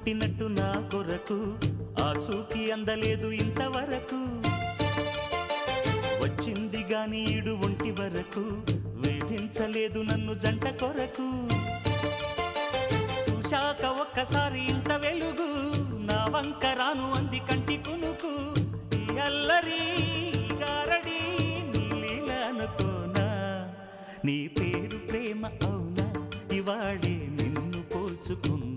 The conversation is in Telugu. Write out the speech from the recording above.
పుట్టినట్టు నా కొరకు ఆ చూకి అందలేదు ఇంతవరకు వచ్చింది గాని ఈడు ఒంటి వరకు వేధించలేదు నన్ను జంట కొరకు చూశాక ఒక్కసారి ఇంత వెలుగు నా వంక రాను అంది కంటి కునుకు ఈ అల్లరి గారడి నీలీల అనుకోనా నీ పేరు ప్రేమ అవునా ఇవాళే నిన్ను పోల్చుకున్నా